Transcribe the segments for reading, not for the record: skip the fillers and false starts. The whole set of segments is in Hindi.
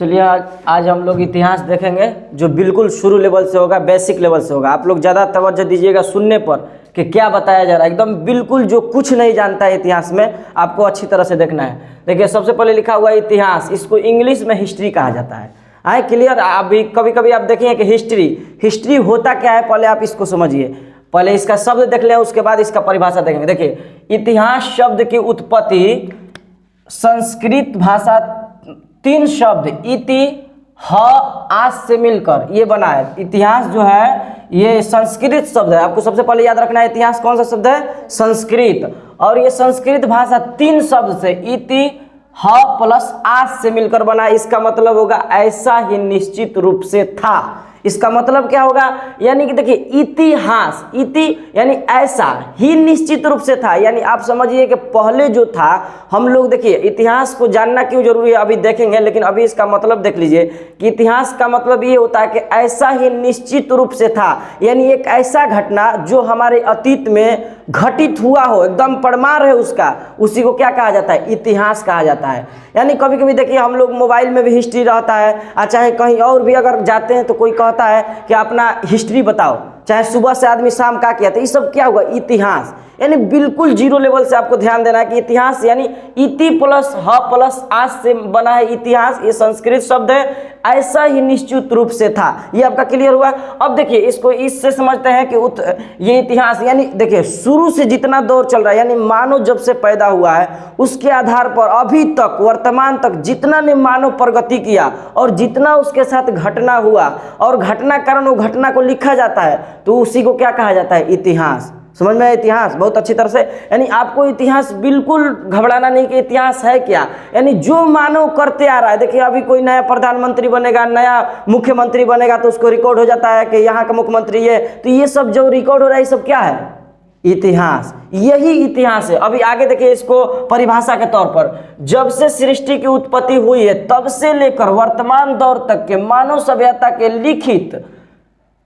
चलिए आज हम लोग इतिहास देखेंगे जो बिल्कुल शुरू लेवल से होगा, बेसिक लेवल से होगा। आप लोग ज़्यादा तवज्जो दीजिएगा सुनने पर कि क्या बताया जा रहा है। एकदम बिल्कुल जो कुछ नहीं जानता है इतिहास में आपको अच्छी तरह से देखना है। देखिए सबसे पहले लिखा हुआ है इतिहास, इसको इंग्लिश में हिस्ट्री कहा जाता है। आए क्लियर? अभी कभी कभी आप देखिए कि हिस्ट्री होता क्या है, पहले आप इसको समझिए। पहले इसका शब्द देख लें, उसके बाद इसका परिभाषा देखेंगे। देखिए इतिहास शब्द की उत्पत्ति संस्कृत भाषा 3 शब्द इति ह आस से मिलकर ये बना है। इतिहास जो है ये संस्कृत शब्द है। आपको सबसे पहले याद रखना है इतिहास कौन सा शब्द है? संस्कृत। और ये संस्कृत भाषा 3 शब्द से इति ह प्लस आस से मिलकर बना है। इसका मतलब होगा ऐसा ही निश्चित रूप से था। इसका मतलब क्या होगा? यानी कि देखिए इतिहास, इति यानी ऐसा ही निश्चित रूप से था। यानी आप समझिए कि पहले जो था, हम लोग देखिए इतिहास को जानना क्यों जरूरी है अभी देखेंगे, लेकिन अभी इसका मतलब देख लीजिए कि इतिहास का मतलब ये होता है कि ऐसा ही निश्चित रूप से था। यानी एक ऐसा घटना जो हमारे अतीत में घटित हुआ हो, एकदम परमार है उसका, उसी को क्या कहा जाता है? इतिहास कहा जाता है। यानी कभी कभी देखिए हम लोग मोबाइल में भी हिस्ट्री रहता है, चाहे कहीं और भी अगर जाते हैं तो कोई कहता है कि अपना हिस्ट्री बताओ, चाहे सुबह से आदमी शाम का किया, तो ये सब क्या हुआ? इतिहास। यानी बिल्कुल जीरो लेवल से आपको ध्यान देना है कि इतिहास यानी इति प्लस ह प्लस आस से बना है इतिहास। ये संस्कृत शब्द है, ऐसा ही निश्चित रूप से था। ये आपका क्लियर हुआ? अब देखिए इसको इससे समझते हैं कि ये इतिहास यानी देखिए शुरू से जितना दौर चल रहा है, यानी मानव जब से पैदा हुआ है उसके आधार पर अभी तक वर्तमान तक जितना ने मानव प्रगति किया और जितना उसके साथ घटना हुआ और घटना कारण वो घटना को लिखा जाता है, तो उसी को क्या कहा जाता है? इतिहास। समझ में आया? इतिहास बहुत अच्छी तरह से। यानी आपको इतिहास बिल्कुल घबराना नहीं कि इतिहास है क्या, यानी जो मानव करते आ रहा है। देखिए अभी कोई नया प्रधानमंत्री बनेगा, नया मुख्यमंत्री बनेगा, तो उसको रिकॉर्ड हो जाता है कि यहाँ का मुख्यमंत्री ये, तो ये सब जो रिकॉर्ड हो रहा है ये सब क्या है? इतिहास। यही इतिहास है। अभी आगे देखिए इसको परिभाषा के तौर पर, जब से सृष्टि की उत्पत्ति हुई है तब से लेकर वर्तमान दौर तक के मानव सभ्यता के लिखित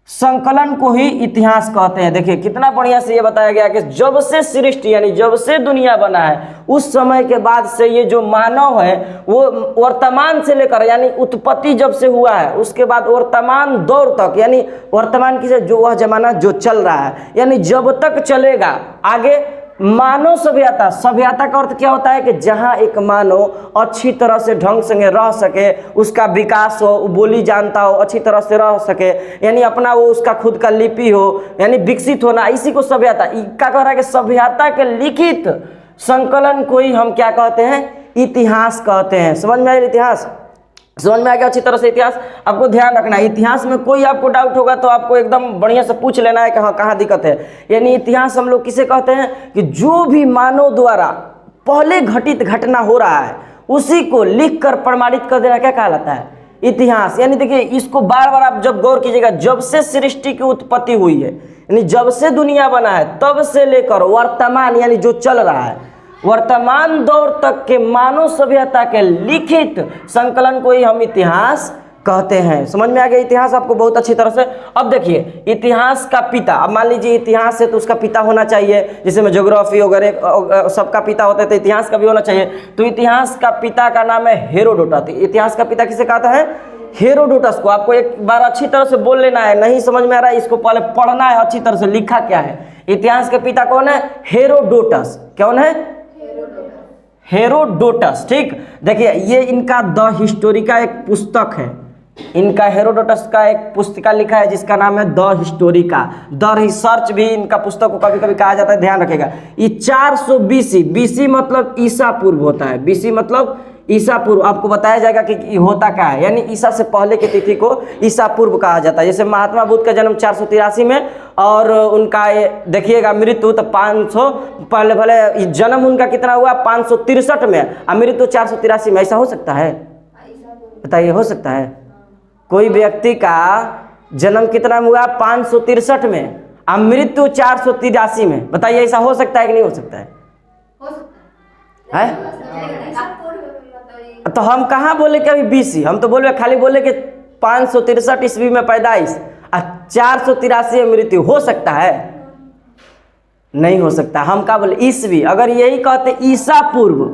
संकलन को ही इतिहास कहते हैं। देखिए कितना बढ़िया से ये बताया गया कि जब से सृष्टि यानी जब से दुनिया बना है उस समय के बाद से ये जो मानव है वो वर्तमान से लेकर यानी उत्पत्ति जब से हुआ है उसके बाद वर्तमान दौर तक, यानी वर्तमान की जो वह जमाना जो चल रहा है, यानी जब तक चलेगा आगे मानव सभ्यता। सभ्यता का अर्थ क्या होता है? कि जहाँ एक मानव अच्छी तरह से ढंग से रह सके, उसका विकास हो, बोली जानता हो, अच्छी तरह से रह सके, यानी अपना वो उसका खुद का लिपि हो, यानी विकसित होना, इसी को सभ्यता। क्या कह रहा है कि सभ्यता के लिखित संकलन को ही हम क्या कहते हैं? इतिहास कहते हैं। समझ में आया इतिहास? समझ में आ गया अच्छी तरह से इतिहास? आपको ध्यान रखना है इतिहास में कोई आपको डाउट होगा तो आपको एकदम बढ़िया से पूछ लेना है कि हाँ कहाँ दिक्कत है। यानी इतिहास हम लोग किसे कहते हैं? कि जो भी मानव द्वारा पहले घटित घटना हो रहा है उसी को लिख कर प्रमाणित कर देना क्या कहलाता है? इतिहास। यानी देखिए इसको बार बार आप जब गौर कीजिएगा, जब से सृष्टि की उत्पत्ति हुई है यानी जब से दुनिया बना है तब से लेकर वर्तमान यानी जो चल रहा है वर्तमान दौर तक के मानव सभ्यता के लिखित संकलन को ही हम इतिहास कहते हैं। समझ में आ गया इतिहास आपको बहुत अच्छी तरह से? अब देखिए इतिहास का पिता, अब मान लीजिए इतिहास है तो उसका पिता होना चाहिए, जिसे में ज्योग्राफी वगैरह सबका पिता होता है तो इतिहास का भी होना चाहिए। तो इतिहास का पिता का नाम है हेरोडोटस। इतिहास का पिता किसे कहता है? हेरोडोटस को। आपको एक बार अच्छी तरह से बोल लेना है, नहीं समझ में आ रहा है इसको पहले पढ़ना है अच्छी तरह से, लिखा क्या है। इतिहास के पिता कौन है? हेरोडोटस। कौन है? हेरोडोटस। ठीक, देखिए ये इनका द हिस्टोरिका एक पुस्तक है। इनका हेरोडोटस का एक पुस्तिका लिखा है जिसका नाम है द हिस्टोरिका। द रिसर्च भी इनका पुस्तक को कभी कभी कहा जाता है, ध्यान रखेगा। ये 400 BC, BC मतलब ईसा पूर्व होता है। BC मतलब ईसा पूर्व। आपको बताया जाएगा कि होता क्या है, यानी ईसा से पहले की तिथि को ईसा पूर्व कहा जाता है। जैसे महात्मा बुद्ध का जन्म 483 में और उनका देखिएगा मृत्यु तो 500 पहले भले जन्म उनका कितना हुआ 563 में और मृत्यु 483 में। ऐसा हो सकता है? बताइए, हो सकता है? कोई व्यक्ति का जन्म कितना में हुआ 563 में और मृत्यु 483 में, बताइए ऐसा हो सकता है कि नहीं हो सकता है? तो हम कहाँ बोले कि अभी BC, हम तो बोले खाली बोले कि 563 ईस्वी में पैदाइश और 483 में मृत्यु। हो सकता है? नहीं हो सकता। हम क्या बोले? ईस्वी। अगर यही कहते ईसा पूर्व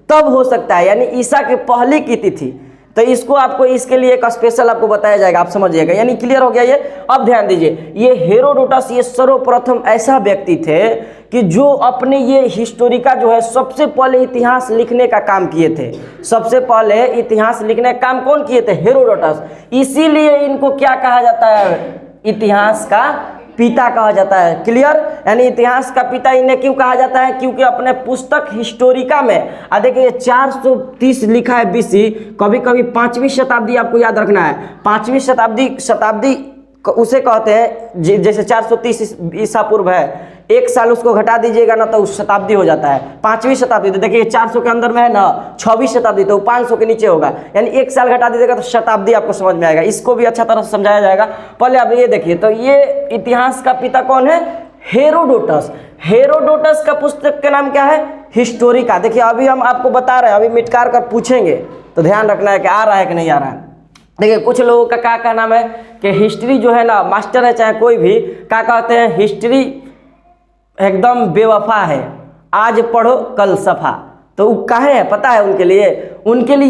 तब हो सकता है, यानी ईसा के पहले की तिथि। तो इसको आपको इसके लिए एक स्पेशल आपको बताया जाएगा, आप समझिएगा। यानी क्लियर हो गया ये। अब ध्यान दीजिए, ये हेरोडोटस ये सर्वप्रथम ऐसा व्यक्ति थे कि जो अपने ये हिस्टोरिका जो है सबसे पहले इतिहास लिखने का काम किए थे। सबसे पहले इतिहास लिखने का काम कौन किए थे? हेरोडोटस। इसीलिए इनको क्या कहा जाता है? इतिहास का पिता कहा जाता है। क्लियर? यानी इतिहास का पिता इन्हें क्यों कहा जाता है? क्योंकि अपने पुस्तक हिस्टोरिका में देखिए 430 लिखा है बीसी, कभी कभी 5वीं शताब्दी आपको याद रखना है। 5वीं शताब्दी उसे कहते हैं, जैसे 430 ईसा पूर्व है, एक साल उसको घटा दीजिएगा ना तो उस शताब्दी हो जाता है। 5वीं शताब्दी तो देखिए 400 के अंदर में है ना, 6वीं शताब्दी तो 500 के नीचे होगा, यानी एक साल घटा दीजिएगा तो शताब्दी आपको समझ में आएगा। इसको भी अच्छा तरह से समझाया जाएगा। पहले आप ये देखिए, तो ये इतिहास का पिता कौन है? हेरोडोटस। हेरोडोटस का पुस्तक का नाम क्या है? हिस्टोरिका। देखिए अभी हम आपको बता रहे हैं, अभी मिटकार कर पूछेंगे तो ध्यान रखना है कि आ रहा है कि नहीं आ रहा है। देखिए कुछ लोगों का क्या नाम है कि हिस्ट्री जो है ना, मास्टर है चाहे कोई भी, क्या कहते हैं? हिस्ट्री एकदम बेवफा है, आज पढ़ो कल सफा। तो वो काहे है पता है? उनके लिए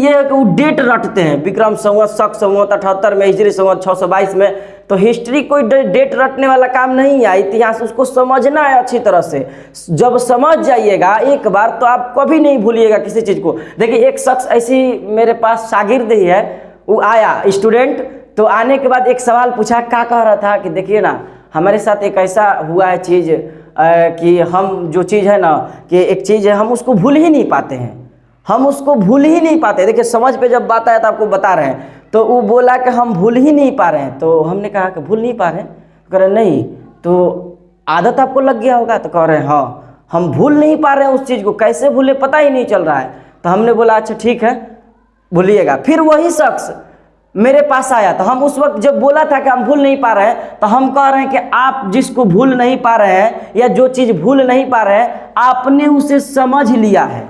है कि वो डेट रटते हैं। विक्रम संवत शक संवत 78 में, हिजरी संवत 622 में। तो हिस्ट्री कोई डेट रटने वाला काम नहीं है। इतिहास उसको समझना है अच्छी तरह से। जब समझ जाइएगा एक बार तो आप कभी नहीं भूलिएगा किसी चीज़ को। देखिए एक शख्स ऐसी मेरे पास शागिर्द ही है, वो आया स्टूडेंट, तो आने के बाद एक सवाल पूछा, क्या कह रहा था कि देखिए ना हमारे साथ एक ऐसा हुआ है चीज़ कि हम जो चीज़ है ना, कि एक चीज़ है हम उसको भूल ही नहीं पाते हैं, हम उसको भूल ही नहीं पाते। देखिए समझ पे जब बात आया तो आपको बता रहे हैं। तो वो बोला कि हम भूल ही नहीं पा रहे हैं। तो हमने कहा कि भूल नहीं पा रहे हैं? कह रहे नहीं, तो आदत आपको लग गया होगा। तो कह रहे हैं हाँ, हम भूल नहीं पा रहे हैं उस चीज़ को, कैसे भूले पता ही नहीं चल रहा है। तो हमने बोला अच्छा ठीक है भूलिएगा। फिर वही शख्स मेरे पास आया, तो हम उस वक्त जब बोला था कि हम भूल नहीं पा रहे हैं, तो हम कह रहे हैं कि आप जिसको भूल नहीं पा रहे हैं या जो चीज़ भूल नहीं पा रहे हैं, आपने उसे समझ लिया है,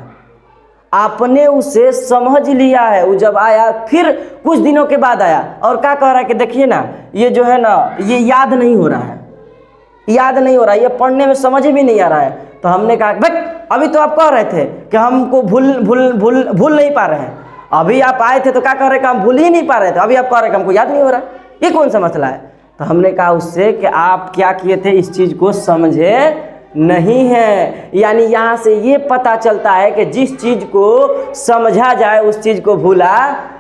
आपने उसे समझ लिया है। वो जब आया फिर कुछ दिनों के बाद आया और क्या कह रहा है कि देखिए ना ये जो है ना ये याद नहीं हो रहा है, याद नहीं हो रहा है, ये पढ़ने में समझ भी नहीं आ रहा है। तो हमने कहा भाई अभी तो आप कह रहे थे कि हमको भूल नहीं पा रहे हैं, अभी आप आए थे तो क्या कह रहे कि हम भूल ही नहीं पा रहे थे, अभी आप कह रहे कि हमको याद नहीं हो रहा, ये कौन सा मसला है? तो हमने कहा उससे कि आप क्या किए थे, इस चीज़ को समझे नहीं है। यानी यहाँ से ये पता चलता है कि जिस चीज़ को समझा जाए उस चीज़ को भूला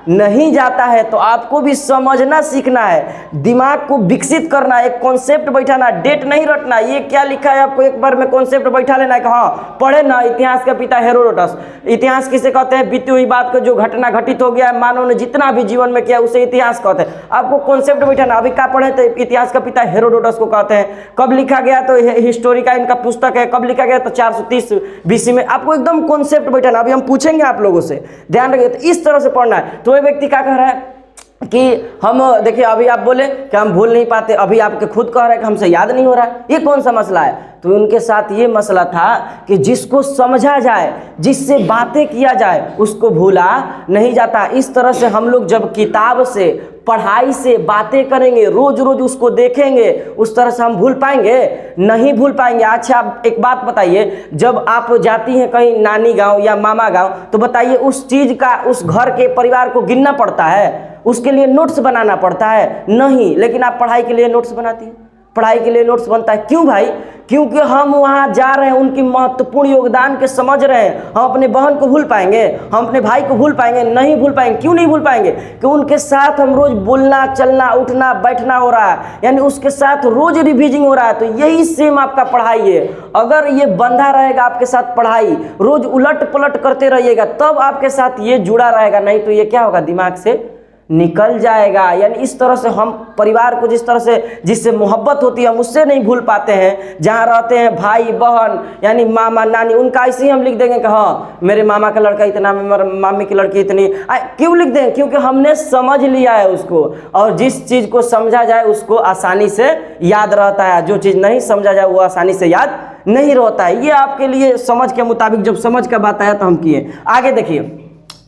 नहीं जाता है। तो आपको भी समझना सीखना है, दिमाग को विकसित करना है, एक कॉन्सेप्ट बैठाना, डेट नहीं रटना। ये क्या लिखा है आपको एक बार में कॉन्सेप्ट बैठा लेना है कि हाँ पढ़े ना, इतिहास का पिता हेरोडोटस। इतिहास किसे कहते हैं? बीती हुई बात को जो घटना घटित हो गया है, मानव ने जितना भी जीवन में किया उसे इतिहास कहते हैं। आपको कॉन्सेप्ट बैठाना। अभी क्या पढ़े तो इतिहास का पिता हेरोडोटस को कहते हैं। कब लिखा गया? तो हिस्टोरिका इनका पुस्तक है। कब लिखा गया? तो 430 बीसी में। आपको एकदम कॉन्सेप्ट बैठाना। अभी हम पूछेंगे आप लोगों से, ध्यान रखिए। तो इस तरह से पढ़ना है। तो व्यक्ति क्या कह रहा है कि हम देखिए अभी आप बोले कि हम भूल नहीं पाते, अभी आपके खुद कह रहे हैं कि हमसे याद नहीं हो रहा है, ये कौन सा मसला है? तो उनके साथ ये मसला था कि जिसको समझा जाए, जिससे बातें किया जाए, उसको भूला नहीं जाता। इस तरह से हम लोग जब किताब से, पढ़ाई से बातें करेंगे, रोज रोज उसको देखेंगे, उस तरह से हम भूल पाएंगे? नहीं भूल पाएंगे। अच्छा आप एक बात बताइए, जब आप जाती हैं कहीं नानी गांव या मामा गांव, तो बताइए उस चीज़ का, उस घर के परिवार को गिनना पड़ता है, उसके लिए नोट्स बनाना पड़ता है? नहीं। लेकिन आप पढ़ाई के लिए नोट्स बनाती हैं, पढ़ाई के लिए नोट्स बनता है। क्यों भाई? क्योंकि हम वहाँ जा रहे हैं, उनकी महत्वपूर्ण योगदान के समझ रहे हैं। हम अपने बहन को भूल पाएंगे? हम अपने भाई को भूल पाएंगे? नहीं भूल पाएंगे। क्यों नहीं भूल पाएंगे? कि उनके साथ हम रोज बोलना, चलना, उठना, बैठना हो रहा है, यानी उसके साथ रोज रिवीजिंग हो रहा है। तो यही सेम आपका पढ़ाई है। अगर ये बंधा रहेगा आपके साथ पढ़ाई, रोज उलट पलट करते रहिएगा, तब आपके साथ ये जुड़ा रहेगा, नहीं तो ये क्या होगा, दिमाग से निकल जाएगा। यानी इस तरह से हम परिवार को, जिस तरह से, जिससे मोहब्बत होती है, हम उससे नहीं भूल पाते हैं। जहाँ रहते हैं भाई बहन, यानी मामा नानी, उनका ऐसे ही हम लिख देंगे कि हाँ मेरे मामा का लड़का इतना, मेरे मामी की लड़की इतनी। क्यों लिख दें? क्योंकि हमने समझ लिया है उसको, और जिस चीज़ को समझा जाए उसको आसानी से याद रहता है, जो चीज़ नहीं समझा जाए वो आसानी से याद नहीं रहता है। ये आपके लिए समझ के मुताबिक, जब समझ का बात आया तो हम किए। आगे देखिए,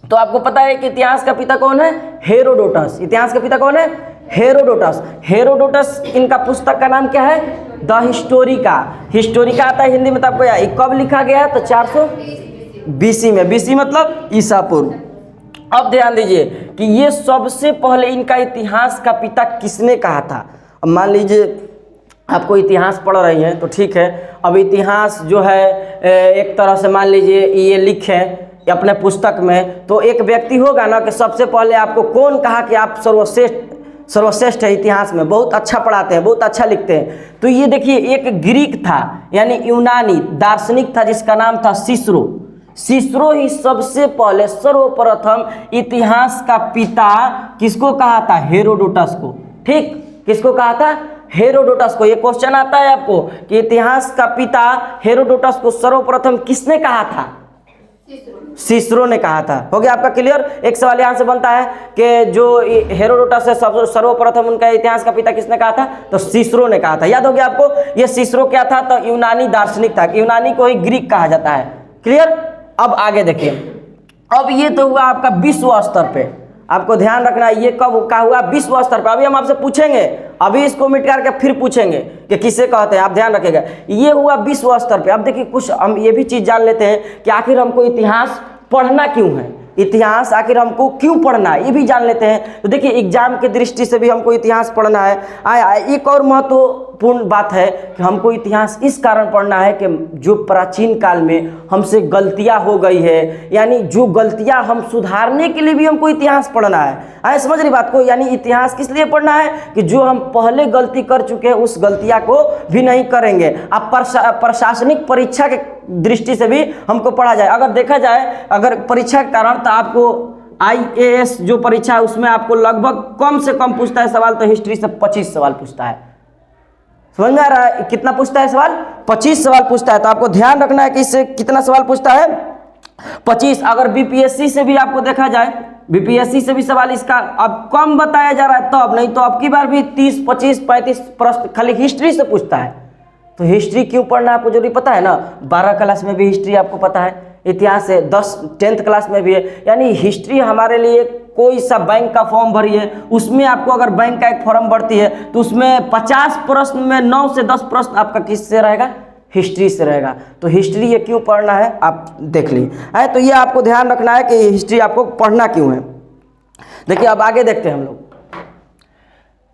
तो आपको पता है कि इतिहास का पिता कौन है? हेरोडोटस। इतिहास का पिता कौन है? हेरोडोटस। हेरोडोटस, इनका पुस्तक का नाम क्या है? The Historica. हिस्टोरिका आता है हिंदी में, तो आपको याद, कब लिखा गया है? तो 400 बीसी में। बीसी मतलब ईसा पूर्व। अब ध्यान दीजिए कि ये सबसे पहले इनका इतिहास का पिता किसने कहा था। अब मान लीजिए आपको इतिहास पढ़ रही हैं तो ठीक है, अब इतिहास जो है एक तरह से मान लीजिए ये लिखें अपने पुस्तक में, तो एक व्यक्ति होगा ना कि सबसे पहले आपको कौन कहा कि आप सर्वश्रेष्ठ है इतिहास में, बहुत अच्छा पढ़ाते हैं, बहुत अच्छा लिखते हैं। तो ये देखिए एक ग्रीक था यानी यूनानी दार्शनिक था जिसका नाम था सिसरो। सिसरो ही सबसे पहले सर्वप्रथम इतिहास का पिता किसको कहा था? हेरोडोटस को। ठीक, किसको कहा था? हेरोडोटस को। ये क्वेश्चन आता है आपको कि इतिहास का पिता हेरोडोटस को सर्वप्रथम किसने कहा था? सिसरो ने कहा था। हो गया आपका क्लियर। एक सवाल यहां से बनता है कि जो हेरोडोटस है सर्वप्रथम उनका इतिहास का पिता किसने कहा था? तो सिसरो ने कहा था। याद हो गया आपको? ये सिसरो क्या था? तो यूनानी दार्शनिक था। यूनानी को ही ग्रीक कहा जाता है। क्लियर। अब आगे देखिए, अब ये तो हुआ आपका विश्व स्तर पे, आपको ध्यान रखना है ये कब का हुआ? विश्व स्तर पे। अभी हम आपसे पूछेंगे, अभी इसको मिट करके फिर पूछेंगे कि किसे कहते हैं, आप ध्यान रखिएगा। ये हुआ विश्व स्तर पे। अब देखिए कुछ हम ये भी चीज़ जान लेते हैं कि आखिर हमको इतिहास पढ़ना क्यों है, इतिहास आखिर हमको क्यों पढ़ना है, ये भी जान लेते हैं। तो देखिए एग्जाम के दृष्टि से भी हमको इतिहास पढ़ना है। एक और महत्वपूर्ण बात है कि हमको इतिहास इस कारण पढ़ना है कि जो प्राचीन काल में हमसे गलतियां हो गई है, यानी जो गलतियां हम सुधारने के लिए भी हमको इतिहास पढ़ना है। समझ रही बात को? यानी इतिहास किस लिए पढ़ना है कि जो हम पहले गलती कर चुके हैं उस गलतियां को भी नहीं करेंगे। अब प्रशासनिक परीक्षा के दृष्टि से भी हमको पढ़ा जाए। अगर देखा जाए अगर परीक्षा के कारण, तो आपको IAS जो परीक्षा है उसमें आपको लगभग कम से कम पूछता है सवाल, तो हिस्ट्री से 25 सवाल पूछता है। समझ में आ रहा है? कितना पूछता है सवाल? 25 सवाल पूछता है। तो आपको ध्यान रखना है कि इससे कितना सवाल पूछता है? 25। अगर BPSC से भी आपको देखा जाए, BPSC से भी सवाल इसका अब कम बताया जा रहा है, तब नहीं तो अब की बार भी 30, 25, 35 प्रश्न खाली हिस्ट्री से पूछता है। तो हिस्ट्री क्यों पढ़ना आपको जरूरी पता है ना? 12 क्लास में भी हिस्ट्री आपको पता है, इतिहास है 10th क्लास में भी है। यानी हिस्ट्री हमारे लिए कोई सा बैंक का फॉर्म भरिए, उसमें आपको अगर बैंक का एक फॉर्म भरती है तो उसमें 50 प्रश्न में 9 से 10 प्रश्न आपका किससे रहेगा? हिस्ट्री से रहेगा। तो हिस्ट्री ये क्यों पढ़ना है आप देख लीजिए। तो ये आपको ध्यान रखना है कि हिस्ट्री आपको पढ़ना क्यों है। देखिए अब आगे देखते हैं हम लोग।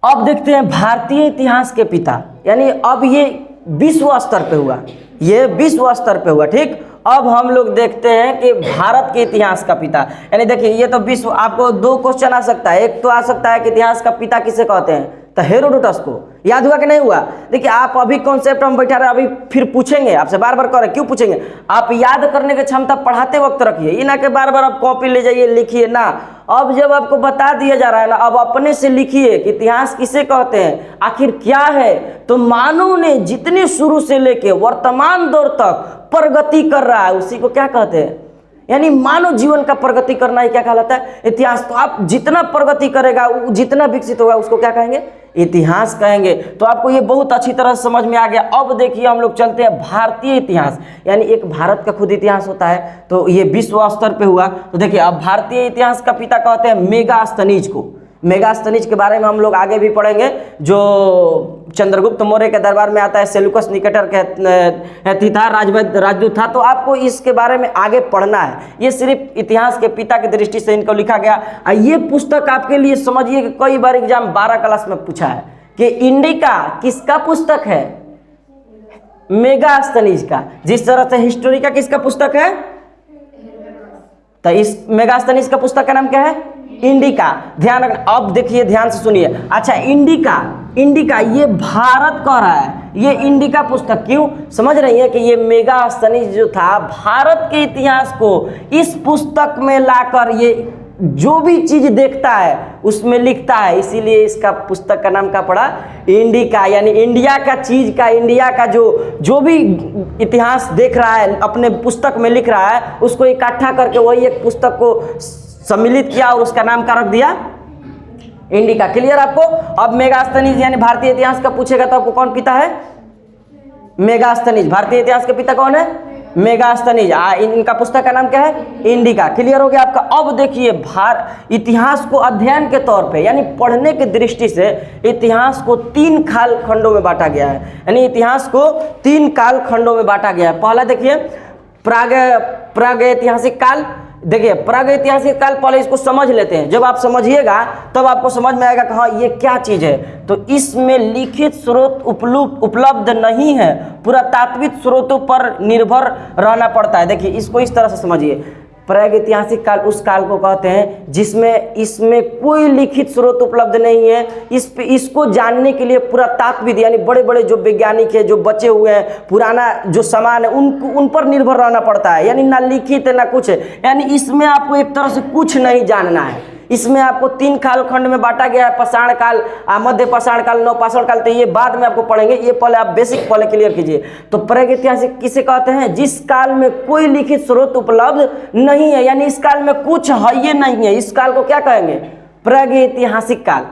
अब देखते हैं भारतीय इतिहास के पिता, यानी अब ये विश्व स्तर पे हुआ, ये विश्व स्तर पे हुआ। ठीक, अब हम लोग देखते हैं कि भारत के इतिहास का पिता, यानी देखिए ये तो विश्व, आपको 2 क्वेश्चन आ सकता है। एक तो आ सकता है कि इतिहास का पिता किसे कहते हैं, तो हेरोडोटस को। याद हुआ कि नहीं हुआ? देखिए आप अभी कॉन्सेप्ट हम बैठा रहे, अभी फिर पूछेंगे आपसे, बार बार करें क्यों पूछेंगे? आप याद करने की क्षमता पढ़ाते वक्त रखिए, ये ना कि बार बार आप कॉपी ले जाइए लिखिए ना। अब जब आपको बता दिया जा रहा है ना, अब अपने से लिखिए कि इतिहास किसे कहते हैं, आखिर क्या है। तो मानव ने जितने शुरू से लेके वर्तमान दौर तक प्रगति कर रहा है उसी को क्या कहते हैं? यानी मानव जीवन का प्रगति करना ही क्या कहलाता है? इतिहास। तो आप जितना प्रगति करेगा, जितना विकसित होगा, उसको क्या कहेंगे? इतिहास कहेंगे। तो आपको ये बहुत अच्छी तरह समझ में आ गया। अब देखिए हम लोग चलते हैं भारतीय इतिहास, यानी एक भारत का खुद इतिहास होता है, तो ये विश्व स्तर पे हुआ। तो देखिए अब भारतीय इतिहास का पिता कहते हैं मेगास्थनीज को। मेगास्थनीज के बारे में हम लोग आगे भी पढ़ेंगे, जो चंद्रगुप्त मौर्य के दरबार में आता है, सेल्यूकस निकेटर के था, राजदूत था। तो आपको इसके बारे में आगे पढ़ना है। ये सिर्फ इतिहास के पिता की दृष्टि से इनको लिखा गया। ये पुस्तक आपके लिए समझिए कि कई बार एग्जाम 12 क्लास में पूछा है कि इंडिका किसका पुस्तक है? मेगास्थनीज का। जिस तरह से हिस्टोरी का किसका पुस्तक है, तो इस मेगास्थनीज का पुस्तक का नाम क्या है? इंडिका। ध्यान रखना। अब देखिए ध्यान से सुनिए। अच्छा, इंडिका ये भारत कह रहा है, ये इंडिका पुस्तक क्यों? समझ रही है कि ये मेगास्थनीज जो था भारत के इतिहास को इस पुस्तक में लाकर ये जो भी चीज देखता है उसमें लिखता है, इसीलिए इसका पुस्तक का नाम क्या पड़ा? इंडिका। यानी इंडिया का चीज का, इंडिया का जो भी इतिहास देख रहा है अपने पुस्तक में लिख रहा है, उसको इकट्ठा करके वही एक पुस्तक को सम्मिलित किया और उसका नाम क्या रख दिया? इंडिका। क्लियर आपको? अब मेगास्थनीज यानी भारतीय इतिहास का पूछेगा तो आपको कौन पिता है? मेगास्थनीज। भारतीय इतिहास के पिता कौन है? मेगास्थनीज। इनका पुस्तक का नाम क्या है? इंडिका। क्लियर हो गया आपका? अब देखिए इतिहास को अध्ययन के तौर पे, यानी पढ़ने की दृष्टि से इतिहास को 3 काल खंडों में बांटा गया है। यानी इतिहास को 3 काल खंडों में बांटा गया है। पहला देखिए प्राग ऐतिहासिक काल, देखिए प्रागैतिहासिक काल, पहले इसको समझ लेते हैं। जब आप समझिएगा तब आपको समझ में आएगा कि हाँ ये क्या चीज़ है। तो इसमें लिखित स्रोत उपलब्ध नहीं है, पुरातात्विक स्रोतों पर निर्भर रहना पड़ता है। देखिए इसको इस तरह से समझिए, प्रागैतिहासिक काल उस काल को कहते हैं जिसमें इसमें कोई लिखित स्रोत उपलब्ध नहीं है। इसको जानने के लिए पुरातात्विक यानी बड़े बड़े जो वैज्ञानिक है, जो बचे हुए हैं, पुराना जो सामान है, उन पर निर्भर रहना पड़ता है। यानी ना लिखित है ना कुछ है, यानी इसमें आपको एक तरह से कुछ नहीं जानना है। इसमें आपको 3 कालखंड में बांटा गया है, पाषाण काल, मध्य पाषाण काल, नवपाषाण काल। तो ये बाद में आपको पढ़ेंगे, ये पहले आप बेसिक पहले क्लियर कीजिए। तो प्रागैतिहासिक किसे कहते हैं? जिस काल में कोई लिखित स्रोत उपलब्ध नहीं है, यानी इस काल में कुछ है ये नहीं है, इस काल को क्या कहेंगे? प्रागैतिहासिक काल।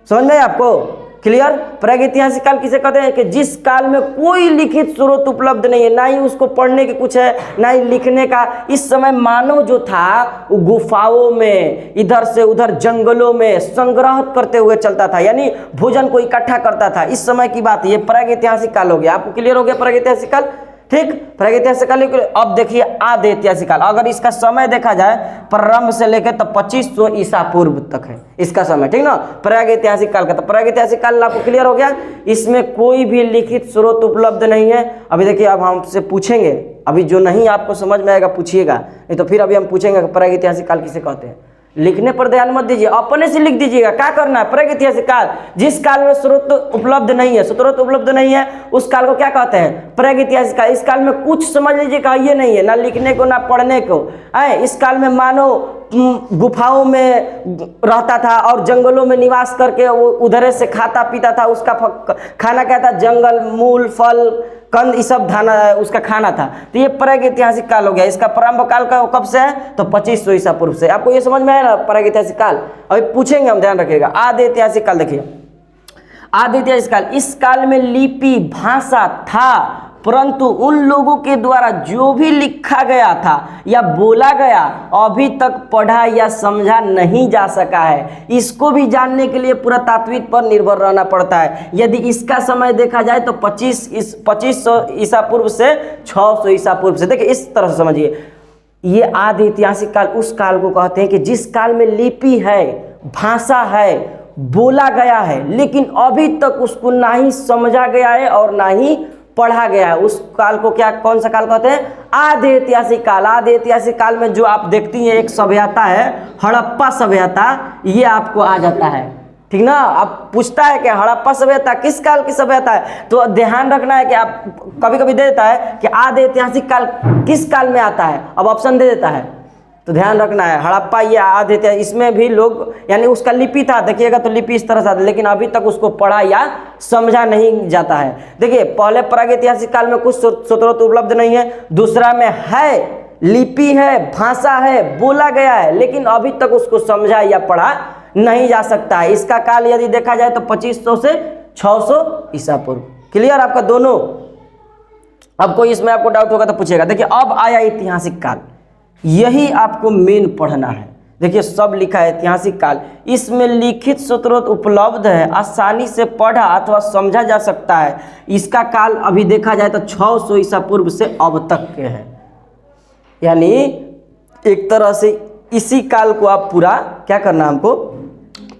समझ में आपको क्लियर? प्रागैतिहासिक काल किसे कहते हैं? कि जिस काल में कोई लिखित स्रोत उपलब्ध नहीं है, ना ही उसको पढ़ने की कुछ है ना ही लिखने का। इस समय मानव जो था वो गुफाओं में, इधर से उधर जंगलों में संग्रह करते हुए चलता था, यानी भोजन को इकट्ठा करता था। इस समय की बात, ये प्रागैतिहासिक काल हो गया। आपको क्लियर हो गया प्रागैतिहासिक काल? ठीक, प्रागैतिहासिक काल। अब देखिए आदि ऐतिहासिक काल। अगर इसका समय देखा जाए प्रारंभ से लेकर तो 2500 ईसा पूर्व तक है इसका समय, ठीक ना, प्रागैतिहासिक काल का। तो प्रागैतिहासिक काल आपको क्लियर हो गया, इसमें कोई भी लिखित स्रोत उपलब्ध नहीं है। अभी देखिए अब हमसे पूछेंगे, अभी जो नहीं आपको समझ में आएगा पूछिएगा, नहीं तो फिर अभी हम पूछेंगे प्रागैतिहासिक काल किसे कहते हैं। लिखने पर ध्यान मत दीजिए, अपने से लिख दीजिएगा। क्या करना है? प्रागैतिहासिक काल, जिस काल में स्रोत उपलब्ध नहीं है, स्रोत उपलब्ध नहीं है, उस काल को क्या कहते हैं? प्रागैतिहासिक काल। इस काल में कुछ समझ लीजिएगा ये नहीं है, ना लिखने को ना पढ़ने को। इस काल में मानव गुफाओं में रहता था और जंगलों में निवास करके वो उधर से खाता पीता था। उसका खाना क्या था? जंगल, मूल, फल, कंद, ये सब खाना उसका खाना था। तो ये प्रागैतिहासिक काल हो गया। इसका प्रारंभ काल का कब से है? तो 2500 ईसा पूर्व से। आपको ये समझ में आया ना प्रागैतिहासिक काल? अभी पूछेंगे हम, ध्यान रखिएगा। आदि ऐतिहासिक काल देखिए, आदि ऐतिहासिक काल, इस काल में लिपि भाषा था, परंतु उन लोगों के द्वारा जो भी लिखा गया था या बोला गया अभी तक पढ़ा या समझा नहीं जा सका है। इसको भी जानने के लिए पुरातात्विक पर निर्भर रहना पड़ता है। यदि इसका समय देखा जाए तो 2500 ईसा पूर्व से 600 ईसा पूर्व से। देखिए इस तरह से समझिए, ये आदि ऐतिहासिक काल उस काल को कहते हैं कि जिस काल में लिपि है, भाषा है, बोला गया है, लेकिन अभी तक उसको ना ही समझा गया है और ना ही पढ़ा गया है। उस काल को क्या, कौन सा काल कहते हैं? आदि ऐतिहासिक काल। आदि ऐतिहासिक काल में जो आप देखती हैं एक सभ्यता है, हड़प्पा सभ्यता, ये आपको आ जाता है, ठीक ना। अब पूछता है कि हड़प्पा सभ्यता किस काल की सभ्यता है, तो ध्यान रखना है कि आप कभी कभी दे देता है कि आदि ऐतिहासिक काल किस काल में आता है, अब ऑप्शन दे देता है, तो ध्यान रखना है। हड़प्पा ये आदि ऐतिहासिक, इसमें भी लोग यानी उसका लिपि था, देखिएगा तो लिपि इस तरह से आता, लेकिन अभी तक उसको पढ़ा या समझा नहीं जाता है। देखिए पहले प्रागैतिहासिक काल में कुछ स्रोत उपलब्ध नहीं है, दूसरा में है, लिपि है, भाषा है, बोला गया है, लेकिन अभी तक उसको समझा या पढ़ा नहीं जा सकता है। इसका काल यदि देखा जाए तो 2500 से 600 ईसा पूर्व। क्लियर आपका दोनों? अब कोई इसमें आपको डाउट होगा तो पूछेगा। देखिए अब आया ऐतिहासिक काल, यही आपको मेन पढ़ना है। देखिए सब लिखा है ऐतिहासिक काल, इसमें लिखित स्रोत उपलब्ध है, आसानी से पढ़ा अथवा समझा जा सकता है। इसका काल अभी देखा जाए तो 600 ईसा पूर्व से अब तक के है, यानी एक तरह से इसी काल को आप पूरा क्या करना, हमको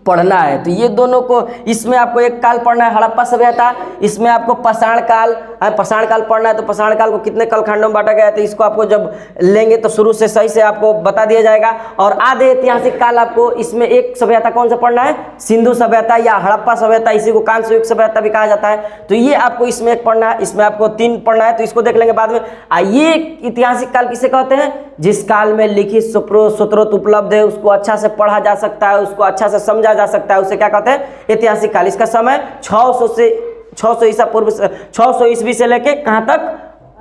पढ़ना है। तो ये दोनों को, इसमें आपको एक काल पढ़ना है हड़प्पा सभ्यता, इसमें आपको पाषाण काल, पाषाण काल पढ़ना है। तो पाषाण काल को कितने कालखंडों में बांटा गया है, तो इसको आपको जब लेंगे तो शुरू से सही से आपको बता दिया जाएगा। और आदि ऐतिहासिक काल आपको इसमें एक सभ्यता कौन सा पढ़ना है? सिंधु सभ्यता या हड़प्पा सभ्यता, इसी को कांस्य युग सभ्यता भी कहा जाता है। तो ये आपको इसमें एक पढ़ना है, इसमें आपको 3 पढ़ना है, तो इसको देख लेंगे बाद में। ये ऐतिहासिक काल किसे कहते हैं? जिस काल में लिखित स्रोत उपलब्ध है, उसको अच्छा से पढ़ा जा सकता है, उसको अच्छा से समझा जा सकता है, उसे क्या कहते हैं? ऐतिहासिक काल। इसका समय 600 ईसा पूर्व से 600 ईस्वी से लेके कहां तक?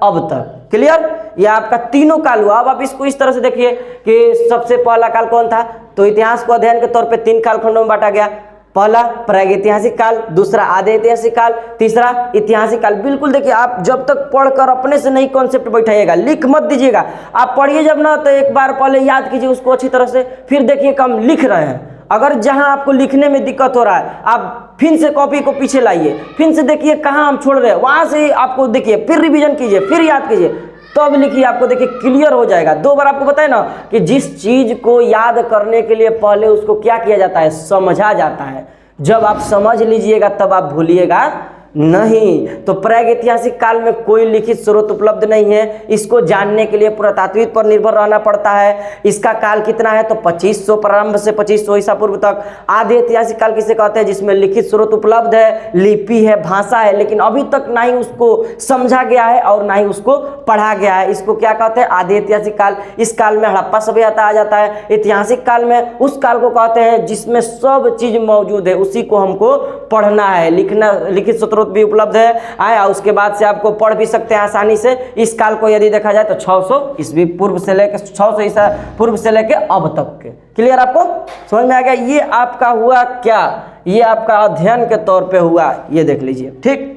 अब तक। क्लियर? ये आपका तीनों काल हुआ। अब आप इसको इस तरह से देखिए कि सबसे पहला काल कौन था, तो इतिहास को अध्ययन के तौर पे 3 कालखंडों में बांटा गया। पहला प्रागैतिहासिक काल, दूसरा आदि ऐतिहासिक काल, तीसरा ऐतिहासिक काल। बिल्कुल देखिए, आप जब तक पढ़कर अपने से नहीं कॉन्सेप्ट बैठाइएगा, लिख मत दीजिएगा। आप पढ़िए जब ना, तो एक बार पहले याद कीजिए उसको अच्छी तरह से, फिर देखिए कि हम लिख रहे हैं। अगर जहां आपको लिखने में दिक्कत हो रहा है, आप फिर से कॉपी को पीछे लाइए, फिर से देखिए कहां हम छोड़ रहे हैं, वहां से आपको देखिए, फिर रिवीजन कीजिए, फिर याद कीजिए। तब लिखिए, आपको देखिए क्लियर हो जाएगा। 2 बार आपको बताए ना कि जिस चीज को याद करने के लिए पहले उसको क्या किया जाता है, समझा जाता है। जब आप समझ लीजिएगा तब आप भूलिएगा नहीं। तो प्रागैतिहासिक काल में कोई लिखित स्रोत उपलब्ध नहीं है। इसको जानने के लिए पुरातात्विक पर निर्भर रहना पड़ता है। इसका काल कितना है तो 2500 प्रारंभ से 2500 ईसा पूर्व तक। आदि ऐतिहासिक काल किसे कहते हैं, जिसमें लिखित स्रोत उपलब्ध है, लिपि है, भाषा है, लेकिन अभी तक ना ही उसको समझा गया है और ना ही उसको पढ़ा गया है। इसको क्या कहते हैं, आदि ऐतिहासिक काल। इस काल में हड़प्पा सभ्यता आ जाता है। ऐतिहासिक काल में उस काल को कहते हैं जिसमें सब चीज मौजूद है, उसी को हमको पढ़ना है। लिखना, लिखित स्रोत भी उपलब्ध है आया। उसके बाद से आपको पढ़ भी सकते हैं आसानी से। इस काल को यदि देखा जाए तो 600 ईस्वी पूर्व से लेकर 600 ईसा पूर्व से लेकर अब तक के। क्लियर, आपको समझ में आ गया। ये आपका हुआ क्या, ये आपका अध्ययन के तौर पे हुआ, ये देख लीजिए। ठीक,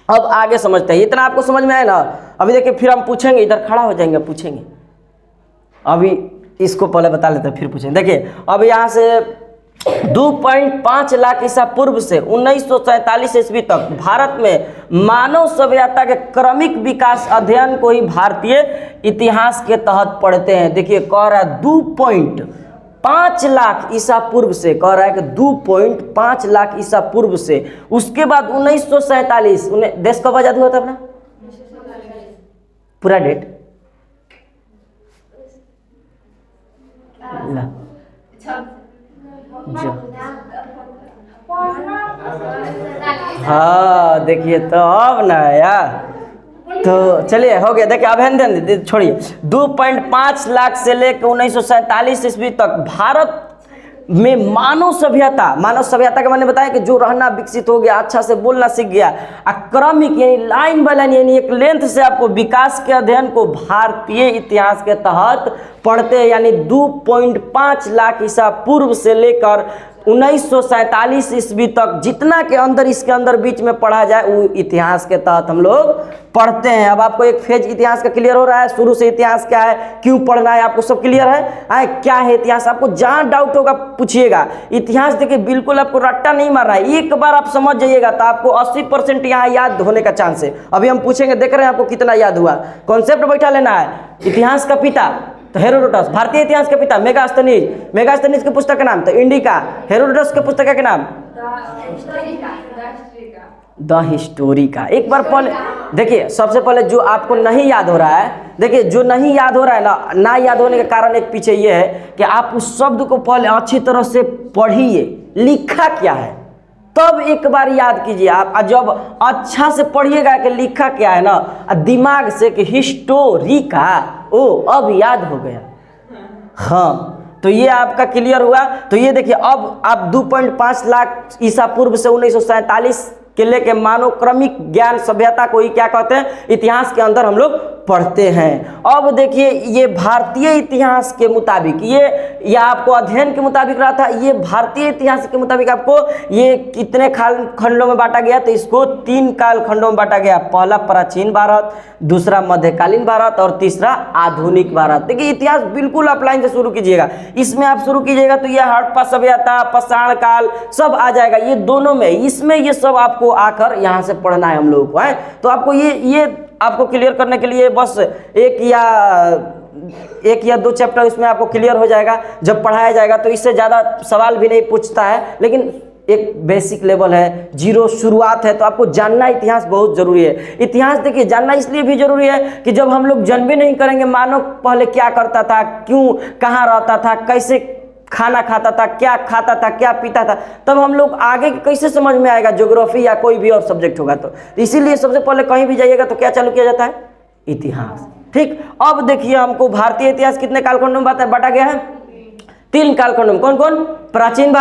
अब आगे समझते हैं। इतना आपको समझ में आया ना। अभी देखिए फिर हम पूछेंगे, इधर खड़ा हो जाएंगे, पूछेंगे। अभी इसको पहले बता लेते हैं फिर पूछेंगे। देखिए अब यहाँ से 2.5 लाख ईसा पूर्व से 1947 ईस्वी तक भारत में मानव सभ्यता के क्रमिक विकास अध्ययन को ही भारतीय इतिहास के तहत पढ़ते हैं। देखिए कह रहा है 2.5 लाख ईसा पूर्व से, कह रहा है कि 2.5 लाख ईसा पूर्व से। उसके बाद 1947 देश कब आजाद हुआ था अपना, पूरा डेट हाँ देखिए तो अब ना यार, तो चलिए हो गया। देखिए अब छोड़िए। 2.5 लाख से लेकर 1947 ईस्वी तक भारत में मानव सभ्यता के मैंने बताया कि जो रहना विकसित हो गया, अच्छा से बोलना सीख गया, क्रमिक यानी लाइन बाय लाइन यानी एक लेंथ से आपको विकास के अध्ययन को भारतीय इतिहास के तहत पढ़ते हैं। यानी 2.5 लाख ईसा पूर्व से लेकर 1947 ईस्वी तक जितना के अंदर इसके अंदर बीच में पढ़ा जाए वो इतिहास के तहत हम लोग पढ़ते हैं। अब आपको एक फेज इतिहास का क्लियर हो रहा है, शुरू से इतिहास क्या है, क्यों पढ़ना है, आपको सब क्लियर है। क्या है इतिहास, आपको जहां डाउट होगा पूछिएगा। इतिहास देखिए बिल्कुल आपको रट्टा नहीं मारना है, एक बार आप समझ जाइएगा तो आपको 80% यहाँ याद होने का चांस है। अभी हम पूछेंगे, देख रहे हैं आपको कितना याद हुआ। कॉन्सेप्ट बैठा लेना है। इतिहास का पिता तो हेरोडोटस, भारतीय इतिहास के पिता मेगास्थनीज की पुस्तक का नाम तो इंडिका, हेरोडोटस के पुस्तक का नाम द हिस्टोरिका। एक बार पहले देखिए, सबसे पहले जो आपको नहीं याद हो रहा है, देखिए जो नहीं याद हो रहा है ना याद होने का कारण एक पीछे ये है कि आप उस शब्द को पहले अच्छी तरह से पढ़िए, लिखा क्या है, तब एक बार याद कीजिए। आप जब अच्छा से पढ़िएगा कि लिखा क्या है ना, दिमाग से कि हिस्टोरिका, ओ अब याद हो गया। हाँ तो ये आपका क्लियर हुआ। तो ये देखिए अब आप 2.5 लाख ईसा पूर्व से 1947 के लेके मानव क्रमिक ज्ञान सभ्यता को ही क्या कहते हैं, इतिहास के अंदर हम लोग पढ़ते हैं। अब देखिए ये भारतीय इतिहास के मुताबिक, ये आपको अध्ययन के मुताबिक रहा था, ये भारतीय इतिहास के मुताबिक आपको ये कितने खंडों में बांटा गया, तो इसको 3 काल खंडों में बांटा गया। पहला प्राचीन भारत, दूसरा मध्यकालीन भारत और तीसरा आधुनिक भारत। देखिए इतिहास बिल्कुल आप लाइन से शुरू कीजिएगा। इसमें आप शुरू कीजिएगा तो ये हड़प्पा सभ्यता, पाषाण काल सब आ जाएगा। ये दोनों में, इसमें ये सब आपको आकर यहाँ से पढ़ना है हम लोगों को, है। तो आपको ये आपको क्लियर करने के लिए बस एक या 2 चैप्टर इसमें आपको क्लियर हो जाएगा। जब पढ़ाया जाएगा तो इससे ज़्यादा सवाल भी नहीं पूछता है, लेकिन एक बेसिक लेवल है, जीरो शुरुआत है। तो आपको जानना इतिहास बहुत ज़रूरी है। इतिहास देखिए जानना इसलिए भी ज़रूरी है कि जब हम लोग जन्म भी नहीं करेंगे मानव पहले क्या करता था, क्यों, कहाँ रहता था, कैसे खाना खाता था, क्या खाता था, क्या पीता था, तब हम लोग आगे कैसे समझ में आएगा, ज्योग्राफी या कोई भी और सब्जेक्ट होगा तो इसीलिए सबसे पहले कहीं भी जाइएगा तो क्या चालू किया जाता है, इतिहास। ठीक, अब देखिए हमको भारतीय इतिहास कितने कालखंडों में बांटा गया है, 3 कालखंडों में। कौन कौन, प्राचीन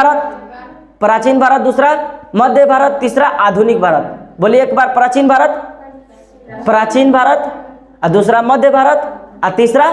भारत, दूसरा मध्य भारत, तीसरा आधुनिक भारत। बोलिए एक बार, प्राचीन भारत और दूसरा मध्य भारत और तीसरा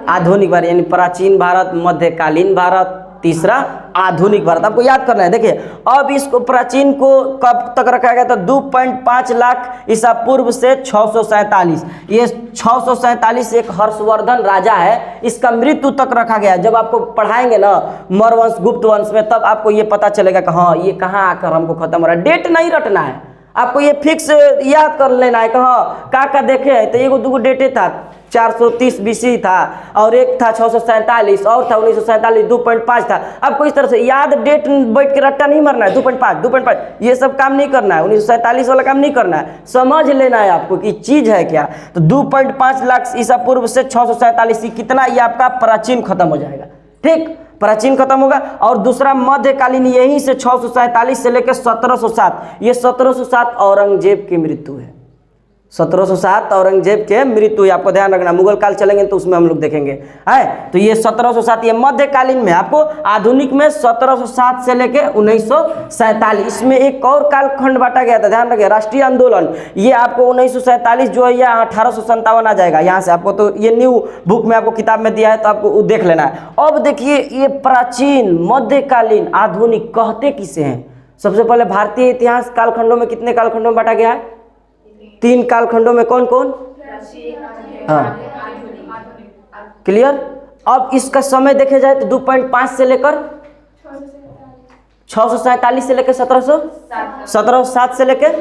आधुनिक भारत। यानी प्राचीन भारत, मध्यकालीन भारत, तीसरा आधुनिक भारत। आपको याद करना है। देखिए अब इसको प्राचीन को कब तक रखा गया था, 2.5 लाख ईसा पूर्व से 647। ये 647 एक हर्षवर्धन राजा है, इसका मृत्यु तक रखा गया। जब आपको पढ़ाएंगे ना मौर्य वंश, गुप्त वंश में, तब आपको ये पता चलेगा कि हाँ ये कहाँ आकर हमको खत्म हो रहा है। डेट नहीं रटना है, आपको ये फिक्स याद कर लेना है कि हाँ का देखे है तो एगो दूगो डेटे था 430 BC था और एक था 647 और था 1947 2.5 था। आपको इस तरह से याद डेट बैठ के रट्टा नहीं मरना है 2.5 ये सब काम नहीं करना है, 1947 वाला काम नहीं करना है, समझ लेना है आपको कि चीज़ है क्या। तो 2.5 लाख ईसा पूर्व से 647 कितना ये आपका प्राचीन खत्म हो जाएगा, ठीक, प्राचीन खत्म होगा। और दूसरा मध्यकालीन यहीं से 647 से लेकर 1707, ये 1707 औरंगजेब की मृत्यु है, 1707 औरंगजेब के मृत्यु है, आपको ध्यान रखना। मुगल काल चलेंगे तो उसमें हम लोग देखेंगे है। तो ये 1707 ये मध्यकालीन में, आपको आधुनिक में 1707 से लेके 1947 इसमें एक और कालखंड बांटा गया था, ध्यान रखिए। राष्ट्रीय आंदोलन ये आपको 1947 जो है या 1857 आ जाएगा यहाँ से, आपको तो ये न्यू बुक में आपको किताब में दिया है तो आपको देख लेना है। अब देखिए ये प्राचीन मध्यकालीन आधुनिक कहते किसे हैं। सबसे पहले भारतीय इतिहास कालखंडों में कितने कालखंडों में बांटा गया है, 3 कालखंडों में। कौन कौन, हाँ क्लियर। अब इसका समय देखे जाए तो 2.5 से लेकर 647 से लेकर 1707 से लेकर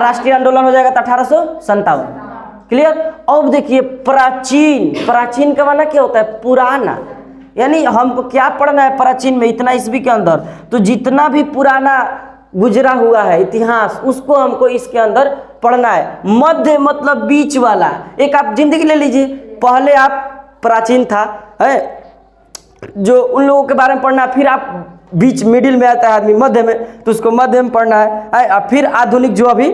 राष्ट्रीय आंदोलन हो जाएगा तो 1857, क्लियर। अब देखिए प्राचीन का माना क्या होता है, पुराना, यानी हमको क्या पढ़ना है प्राचीन में, इतना ईस्वी के अंदर, तो जितना भी पुराना गुजरा हुआ है इतिहास उसको हमको इसके अंदर पढ़ना है। मध्य मतलब बीच वाला, एक आप जिंदगी ले लीजिए, पहले आप प्राचीन था है जो उन लोगों के बारे में पढ़ना है, फिर आप बीच मिडिल में आता है आदमी मध्य में, तो उसको मध्य में पढ़ना है, फिर आधुनिक जो अभी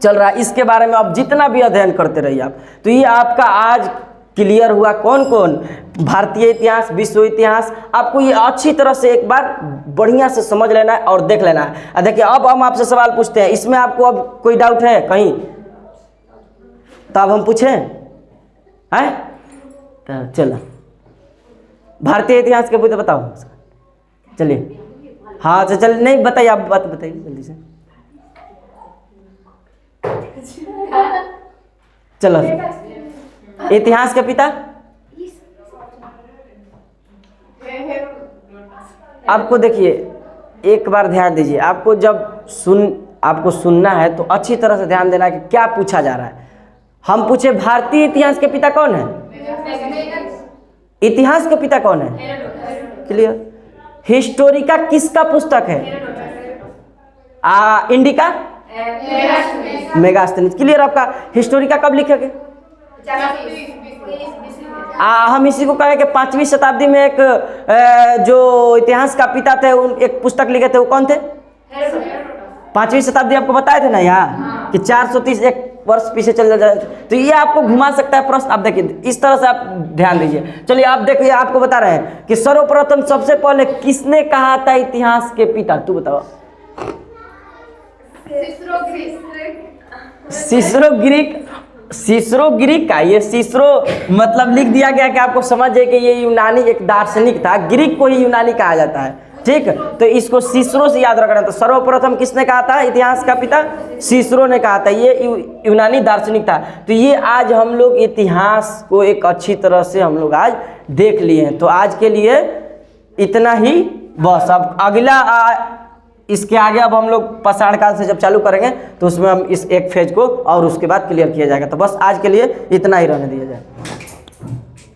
चल रहा है इसके बारे में आप जितना भी अध्ययन करते रहिए आप। तो ये आपका आज क्लियर हुआ कौन कौन, भारतीय इतिहास, विश्व इतिहास। आपको ये अच्छी तरह से एक बार बढ़िया से समझ लेना है और देख लेना है। देखिए अब हम आपसे सवाल पूछते हैं, इसमें आपको अब कोई डाउट है कहीं, तो अब हम पूछें है, तो चलो भारतीय इतिहास के पूछे बताओ, चलिए। हाँ तो चल नहीं बताइए, आप बात बताइए जल्दी से, चलो। इतिहास के पिता, आपको देखिए एक बार ध्यान दीजिए, आपको जब आपको सुनना है तो अच्छी तरह से ध्यान देना है कि क्या पूछा जा रहा है। हम पूछे भारतीय इतिहास के पिता कौन है, इतिहास के पिता कौन है, क्लियर। हिस्टोरिका किसका पुस्तक है, इंडिका मेगास्थनीज, क्लियर। आपका हिस्टोरिका कब लिखे गए, हम इसी को कहें कि 5वीं शताब्दी में एक जो इतिहास का पिता थे एक पुस्तक लिखे थे, वो कौन थे, 5वीं शताब्दी आपको बताए थे ना यहाँ कि 431 वर्ष पीछे चल जाए, तो ये आपको घुमा सकता है प्रश्न। आप देखिए इस तरह से आप ध्यान दीजिए। चलिए आप देखिए, आपको बता रहे हैं कि सर्वप्रथम सबसे पहले किसने कहा था इतिहास के पिता, तू बताओ। सिसरो ग्रीक का, ये सिसरो मतलब लिख दिया गया कि आपको समझ जाए कि ये यूनानी एक दार्शनिक था, ग्रीक को ही यूनानी कहा जाता है, ठीक। तो इसको सिसरो से याद रखना। तो सर्वप्रथम किसने कहा था इतिहास का पिता, सिसरो ने कहा था, ये यूनानी दार्शनिक था। तो ये आज हम लोग इतिहास को एक अच्छी तरह से हम लोग आज देख लिए हैं। तो आज के लिए इतना ही बस। अब अगला इसके आगे अब हम लोग पाषाण काल से जब चालू करेंगे तो उसमें हम इस एक फेज को और उसके बाद क्लियर किया जाएगा। तो बस आज के लिए इतना ही रहने दिया जाए।